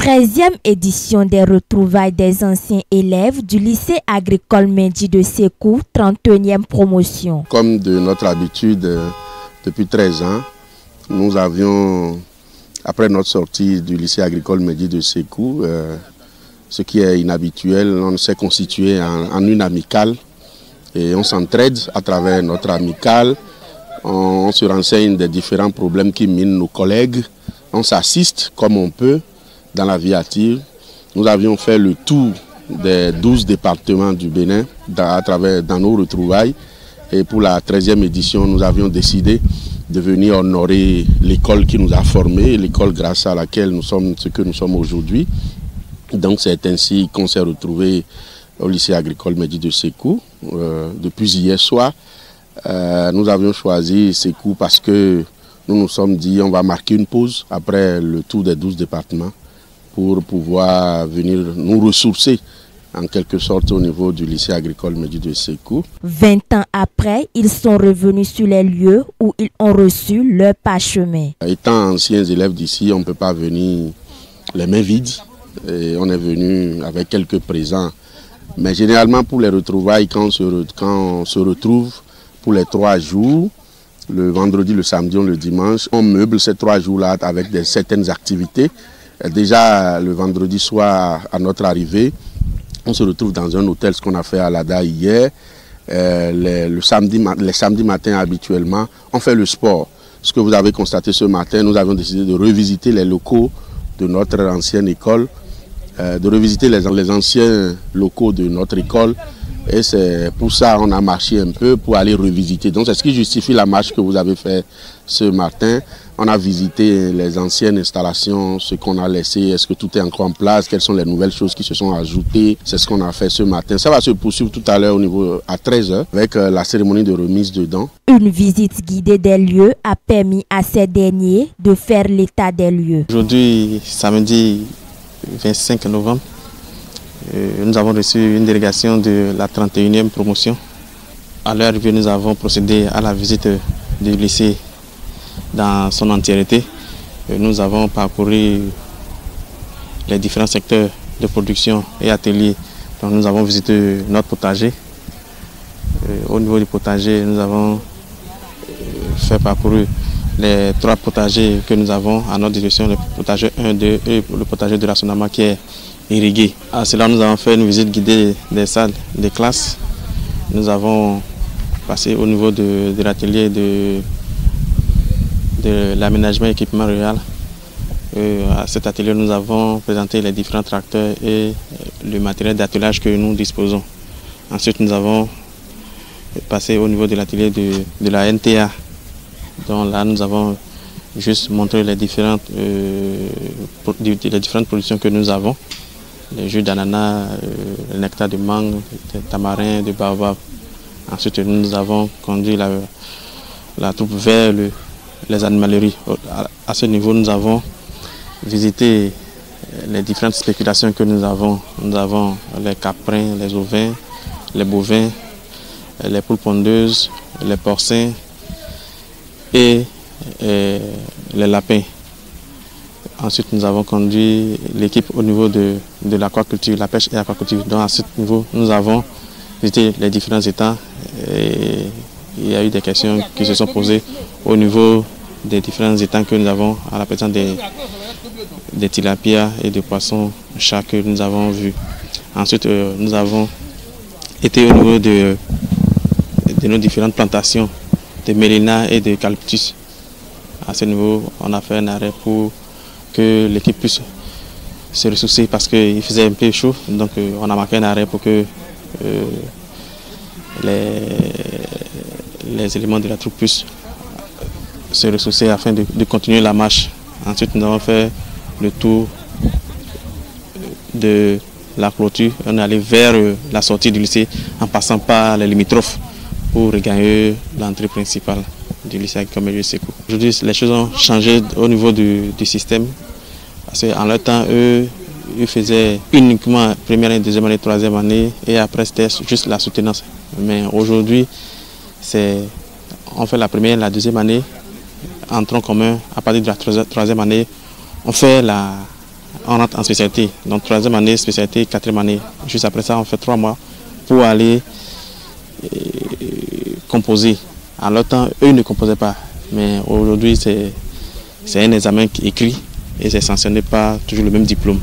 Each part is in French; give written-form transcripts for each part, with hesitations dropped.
13e édition des retrouvailles des anciens élèves du lycée agricole Mendy de Sékou, 31e promotion. Comme de notre habitude, depuis 13 ans, nous avions, après notre sortie du lycée agricole Mendy de Sékou, ce qui est inhabituel, on s'est constitué en une amicale et on s'entraide à travers notre amicale. On se renseigne des différents problèmes qui minent nos collègues. On s'assiste comme on peut dans la vie active. Nous avions fait le tour des 12 départements du Bénin dans nos retrouvailles. Et pour la 13e édition, nous avions décidé de venir honorer l'école qui nous a formés, l'école grâce à laquelle nous sommes ce que nous sommes aujourd'hui. Donc c'est ainsi qu'on s'est retrouvés au lycée agricole Mendy de Sékou depuis hier soir. Nous avions choisi Sékou parce que nous nous sommes dit on va marquer une pause après le tour des 12 départements pour pouvoir venir nous ressourcer en quelque sorte au niveau du lycée agricole Mendy de Sékou. 20 ans après, ils sont revenus sur les lieux où ils ont reçu leur parchemin. Étant anciens élèves d'ici, on ne peut pas venir les mains vides. Et on est venu avec quelques présents. Mais généralement pour les retrouvailles, quand on se retrouve pour les 3 jours, le vendredi, le samedi, le dimanche, on meuble ces 3 jours-là avec certaines activités. Déjà le vendredi soir, à notre arrivée, on se retrouve dans un hôtel, ce qu'on a fait à l'ADA hier. Les samedis matins habituellement, on fait le sport. Ce que vous avez constaté ce matin, nous avons décidé de revisiter les locaux de notre ancienne école, de revisiter les anciens locaux de notre école. Et c'est pour ça qu'on a marché un peu pour aller revisiter. Donc c'est ce qui justifie la marche que vous avez fait ce matin. On a visité les anciennes installations, ce qu'on a laissé, est-ce que tout est encore en place, quelles sont les nouvelles choses qui se sont ajoutées. C'est ce qu'on a fait ce matin. Ça va se poursuivre tout à l'heure au niveau à 13 h avec la cérémonie de remise de dons. Une visite guidée des lieux a permis à ces derniers de faire l'état des lieux. Aujourd'hui, samedi 25 novembre, nous avons reçu une délégation de la 31e promotion. À leur arrivée, nous avons procédé à la visite du lycée dans son entièreté. Nous avons parcouru les différents secteurs de production et ateliers. Donc, nous avons visité notre potager. Au niveau du potager, nous avons fait parcourir les 3 potagers que nous avons à notre direction, le potager 1, 2 et le potager de la Sonama qui est irrigué. À cela, nous avons fait une visite guidée des salles, des classes. Nous avons passé au niveau de l'atelier de l'aménagement et équipement rural. À cet atelier, nous avons présenté les différents tracteurs et le matériel d'attelage que nous disposons. Ensuite, nous avons passé au niveau de l'atelier de la NTA. Donc là, nous avons juste montré les différentes productions que nous avons. Les jus d'ananas, le nectar de mangue, de tamarin, de baobab. Ensuite, nous avons conduit la troupe vers les animaleries. À ce niveau, nous avons visité les différentes spéculations que nous avons. Nous avons les caprins, les ovins, les bovins, les poules pondeuses, les porcins et les lapins. Ensuite, nous avons conduit l'équipe au niveau de l'aquaculture, la pêche et l'aquaculture. Donc, à ce niveau, nous avons visité les différents étangs et il y a eu des questions qui se sont posées au niveau des différents étangs que nous avons à la présence des tilapias et des poissons chats que nous avons vus. Ensuite, nous avons été au niveau de nos différentes plantations de mélina et de eucalyptus. À ce niveau, on a fait un arrêt pour que l'équipe puisse se ressourcer parce qu'il faisait un peu chaud. Donc on a marqué un arrêt pour que les éléments de la troupe puissent se ressourcer afin de continuer la marche. Ensuite, nous avons fait le tour de la clôture. On est allé vers la sortie du lycée en passant par les limitrophes pour regagner l'entrée principale du lycée agricole Mendy de Sékou. Aujourd'hui, les choses ont changé au niveau du système. Parce qu'en leur temps, eux, ils faisaient uniquement première année, deuxième année, troisième année, et après c'était juste la soutenance. Mais aujourd'hui, on fait la première et la deuxième année en tronc commun. À partir de la troisième année, on fait on rentre en spécialité. Donc 3e année, spécialité, 4e année. Juste après ça, on fait 3 mois pour aller composer. En leur temps, eux ne composaient pas. Mais aujourd'hui, c'est un examen écrit et c'est sanctionné par toujours le même diplôme.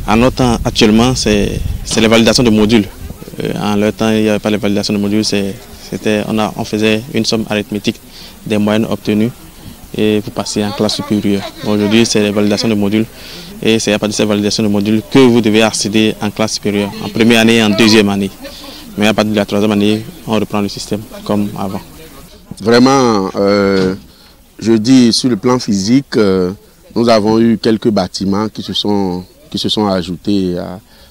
En leur temps, actuellement, c'est la validation de modules. En leur temps, il n'y avait pas de validation de modules. On faisait une somme arithmétique des moyennes obtenues et vous passez en classe supérieure. Aujourd'hui, c'est la validation de modules et c'est à partir de cette validation de modules que vous devez accéder en classe supérieure, en première année et en 2e année. Mais à partir de la 3e année, on reprend le système comme avant. Vraiment, je dis sur le plan physique, nous avons eu quelques bâtiments qui se sont ajoutés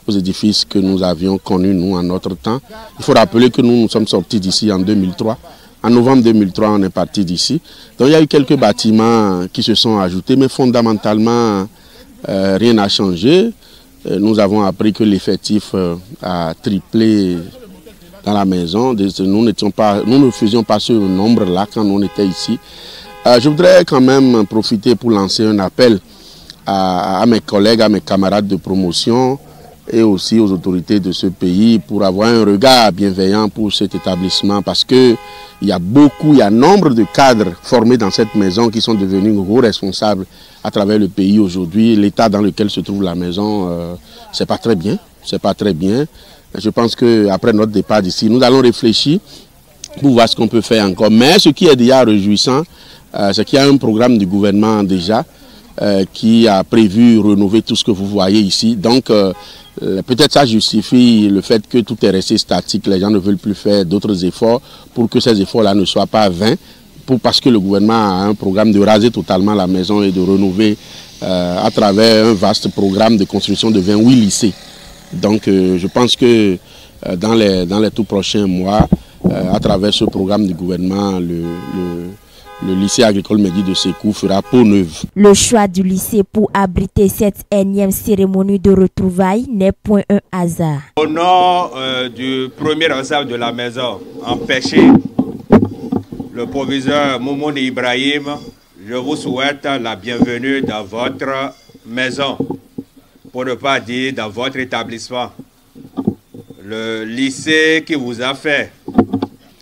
aux édifices que nous avions connus, nous, en notre temps. Il faut rappeler que nous sommes sortis d'ici en 2003. En novembre 2003, on est parti d'ici. Donc il y a eu quelques bâtiments qui se sont ajoutés, mais fondamentalement, rien n'a changé. Nous avons appris que l'effectif a triplé dans la maison. Nous ne faisions pas ce nombre-là quand on était ici. Je voudrais quand même profiter pour lancer un appel à mes collègues, à mes camarades de promotion et aussi aux autorités de ce pays pour avoir un regard bienveillant pour cet établissement parce qu'il y a nombre de cadres formés dans cette maison qui sont devenus gros responsables à travers le pays aujourd'hui. L'état dans lequel se trouve la maison, c'est pas très bien. C'est pas très bien. Je pense qu'après notre départ d'ici, nous allons réfléchir pour voir ce qu'on peut faire encore. Mais ce qui est déjà réjouissant, c'est qu'il y a un programme du gouvernement déjà qui a prévu rénover tout ce que vous voyez ici. Donc, peut-être ça justifie le fait que tout est resté statique. Les gens ne veulent plus faire d'autres efforts pour que ces efforts-là ne soient pas vains. Parce que le gouvernement a un programme de raser totalement la maison et de rénover à travers un vaste programme de construction de 28 lycées. Donc, je pense que dans les tout prochains mois, à travers ce programme du gouvernement, le lycée agricole Mehdi de Sékou fera peau neuve. Le choix du lycée pour abriter cette énième cérémonie de retrouvailles n'est point un hasard. Au nom du premier responsable de la maison, empêché, le proviseur Moumouni Ibrahim, je vous souhaite la bienvenue dans votre maison, pour ne pas dire dans votre établissement. Le lycée qui vous a fait,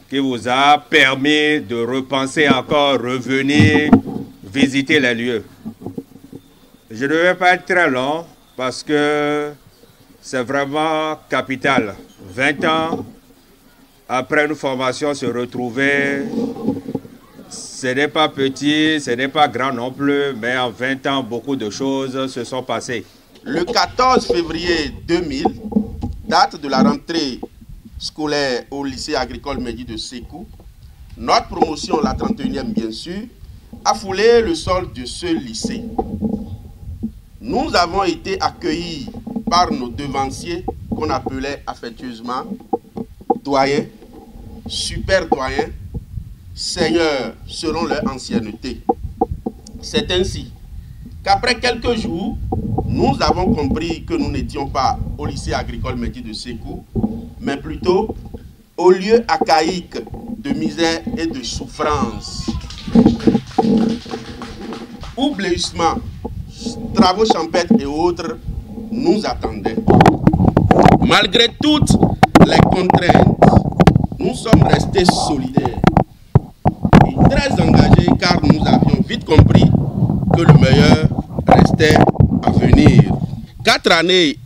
qui vous a permis de repenser encore, revenir, visiter les lieux. Je ne vais pas être très long parce que c'est vraiment capital. 20 ans après une formation, se retrouver, ce n'est pas petit, ce n'est pas grand non plus, mais en 20 ans, beaucoup de choses se sont passées. Le 14 février 2000, date de la rentrée scolaire au lycée agricole Mehdi de Sékou, notre promotion, la 31e bien sûr, a foulé le sol de ce lycée. Nous avons été accueillis par nos devanciers qu'on appelait affectueusement doyens, super doyens, seigneurs selon leur ancienneté. C'est ainsi qu'après quelques jours, nous avons compris que nous n'étions pas au lycée agricole Mehdi de Sékou, mais plutôt au lieu archaïque de misère et de souffrance. Où blessement, travaux champêtres et autres nous attendaient. Malgré toutes les contraintes, nous sommes restés solidaires et très engagés car nous avions vite compris que le meilleur restait à venir. 4 années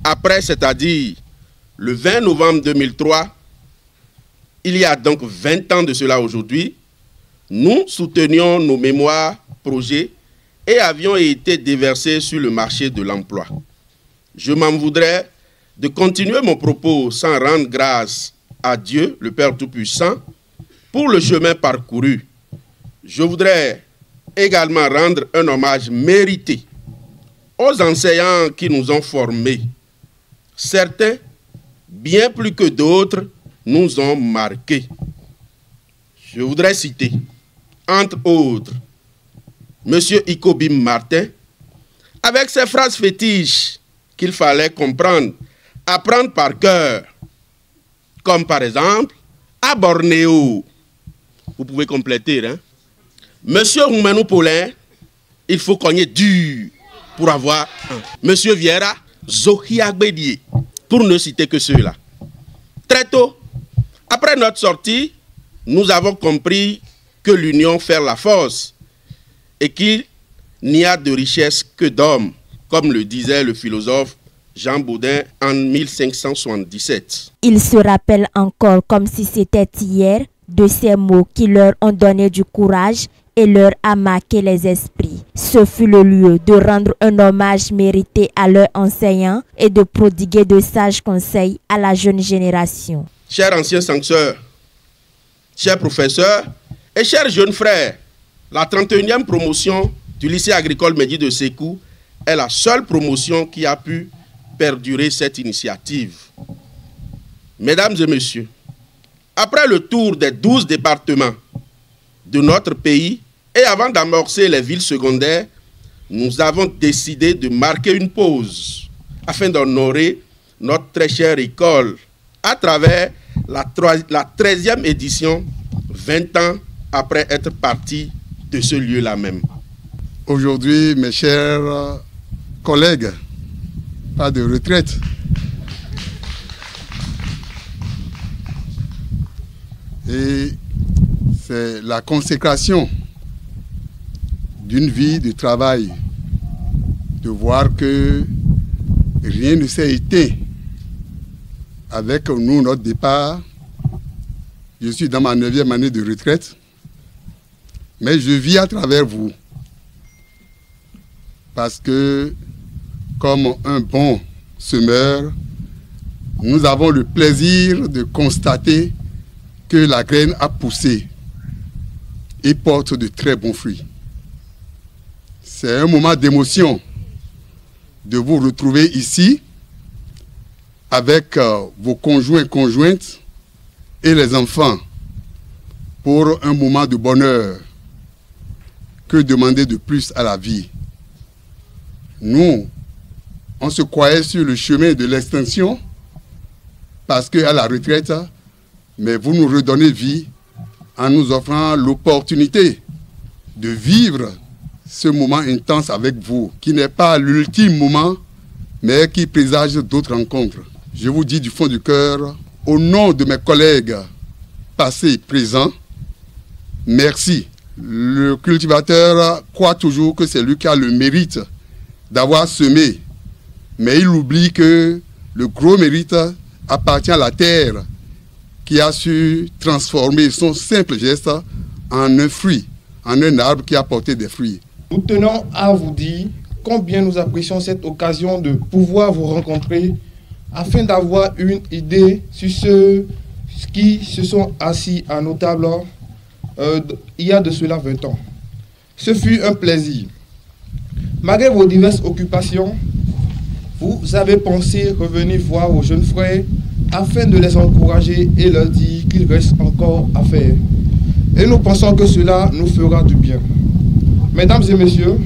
après, c'est-à-dire le 20 novembre 2003, il y a donc 20 ans de cela aujourd'hui, nous soutenions nos mémoires, projets et avions été déversés sur le marché de l'emploi. Je m'en voudrais de continuer mon propos sans rendre grâce à Dieu, le Père Tout-Puissant, pour le chemin parcouru. Je voudrais également rendre un hommage mérité aux enseignants qui nous ont formés. Certains, bien plus que d'autres, nous ont marqués. Je voudrais citer, entre autres, M. Ikobim Martin, avec ses phrases fétiches qu'il fallait comprendre, apprendre par cœur, comme par exemple, à Bornéo. Vous pouvez compléter, hein? M. Roumenou Paulin, il faut cogner dur pour avoir Monsieur Vieira, Zohi Agbedie, pour ne citer que ceux-là. Très tôt, après notre sortie, nous avons compris que l'union fait la force et qu'il n'y a de richesse que d'hommes, comme le disait le philosophe Jean Baudin en 1577. Il se rappelle encore comme si c'était hier de ces mots qui leur ont donné du courage et leur a marqué les esprits. Ce fut le lieu de rendre un hommage mérité à leurs enseignants et de prodiguer de sages conseils à la jeune génération. Chers anciens censeurs, chers professeurs et chers jeunes frères, la 31e promotion du lycée agricole Mehdi de Sékou est la seule promotion qui a pu perdurer cette initiative. Mesdames et messieurs, après le tour des 12 départements de notre pays et avant d'amorcer les villes secondaires, nous avons décidé de marquer une pause afin d'honorer notre très chère école à travers la 13e édition, 20 ans après être parti de ce lieu-là même. Aujourd'hui, mes chers collègues, pas de retraite. Et c'est la consécration d'une vie de travail, de voir que rien ne s'est éteint avec nous, notre départ. Je suis dans ma 9e année de retraite, mais je vis à travers vous. Parce que, comme un bon semeur, nous avons le plaisir de constater que la graine a poussé et porte de très bons fruits. C'est un moment d'émotion de vous retrouver ici avec vos conjoints, conjointes et les enfants pour un moment de bonheur. Que demander de plus à la vie? Nous, on se croyait sur le chemin de l'extinction parce qu'à la retraite, mais vous nous redonnez vie en nous offrant l'opportunité de vivre ce moment intense avec vous, qui n'est pas l'ultime moment, mais qui présage d'autres rencontres. Je vous dis du fond du cœur, au nom de mes collègues passés et présents, merci. Le cultivateur croit toujours que c'est lui qui a le mérite d'avoir semé, mais il oublie que le gros mérite appartient à la terre qui a su transformer son simple geste en un fruit, en un arbre qui a porté des fruits. Nous tenons à vous dire combien nous apprécions cette occasion de pouvoir vous rencontrer afin d'avoir une idée sur ceux qui se sont assis à nos tables il y a de cela 20 ans. Ce fut un plaisir. Malgré vos diverses occupations, vous avez pensé revenir voir vos jeunes frères afin de les encourager et leur dire qu'il reste encore à faire. Et nous pensons que cela nous fera du bien. Mesdames et messieurs,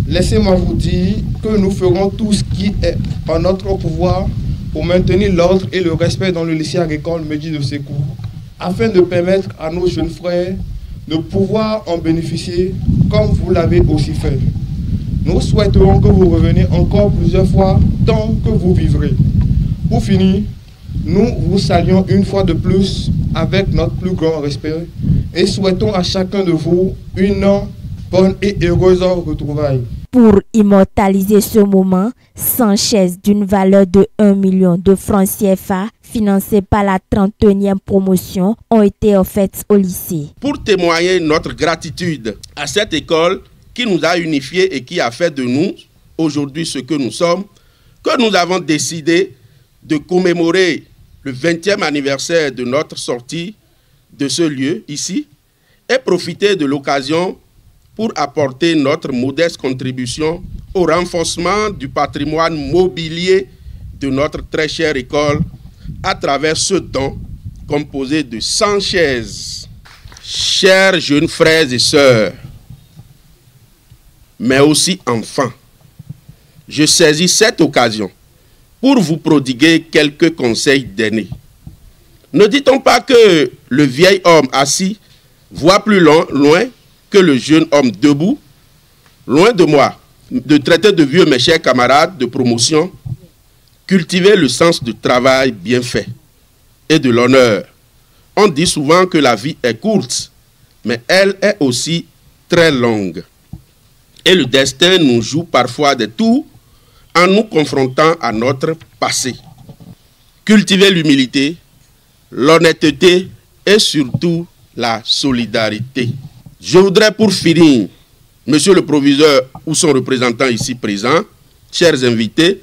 laissez-moi vous dire que nous ferons tout ce qui est en notre pouvoir pour maintenir l'ordre et le respect dans le lycée agricole Mehdi de Sékou, afin de permettre à nos jeunes frères de pouvoir en bénéficier comme vous l'avez aussi fait. Nous souhaiterons que vous reveniez encore plusieurs fois tant que vous vivrez. Pour finir, nous vous saluons une fois de plus avec notre plus grand respect et souhaitons à chacun de vous une bonne et heureuse retrouvaille. Pour immortaliser ce moment, 100 chaises d'une valeur de 1 million de francs CFA financées par la 31e promotion ont été offertes au lycée. Pour témoigner notre gratitude à cette école qui nous a unifiés et qui a fait de nous aujourd'hui ce que nous sommes, que nous avons décidé de commémorer le 20e anniversaire de notre sortie de ce lieu ici et profiter de l'occasion pour apporter notre modeste contribution au renforcement du patrimoine mobilier de notre très chère école à travers ce don composé de 100 chaises. Chers jeunes frères et sœurs, mais aussi enfants, je saisis cette occasion pour vous prodiguer quelques conseils d'aînés. Ne dit-on pas que le vieil homme assis voit plus loin que le jeune homme debout? Loin de moi de traiter de vieux mes chers camarades de promotion, cultivez le sens du travail bien fait et de l'honneur. On dit souvent que la vie est courte, mais elle est aussi très longue. Et le destin nous joue parfois des tours en nous confrontant à notre passé. Cultivez l'humilité, l'honnêteté et surtout la solidarité. Je voudrais pour finir, Monsieur le Proviseur ou son représentant ici présent, chers invités,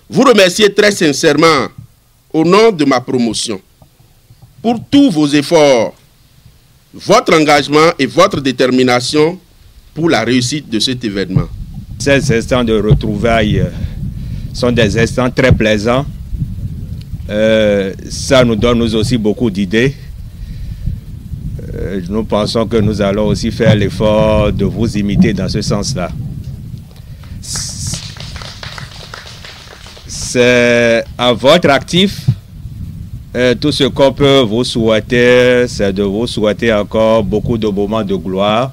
vous remercier très sincèrement au nom de ma promotion pour tous vos efforts, votre engagement et votre détermination pour la réussite de cet événement. Ces instants de retrouvailles sont des instants très plaisants. Ça nous donne nous aussi beaucoup d'idées. Nous pensons que nous allons aussi faire l'effort de vous imiter dans ce sens-là. C'est à votre actif. Tout ce qu'on peut vous souhaiter, c'est de vous souhaiter encore beaucoup de moments de gloire.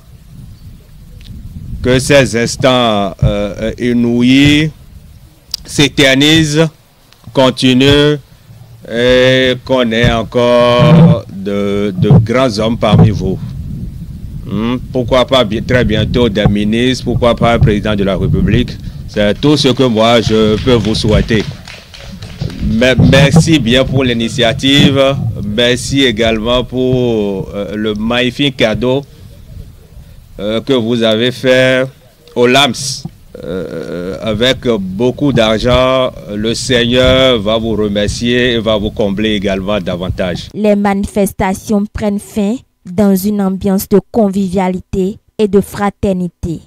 Que ces instants inouïs s'éternisent, continuent et qu'on ait encore de grands hommes parmi vous. Pourquoi pas très bientôt des ministres, pourquoi pas un président de la République. C'est tout ce que moi je peux vous souhaiter. Merci bien pour l'initiative, merci également pour le magnifique cadeau que vous avez fait au LAMS. Avec beaucoup d'argent, le Seigneur va vous remercier et va vous combler également davantage. Les manifestations prennent fin dans une ambiance de convivialité et de fraternité.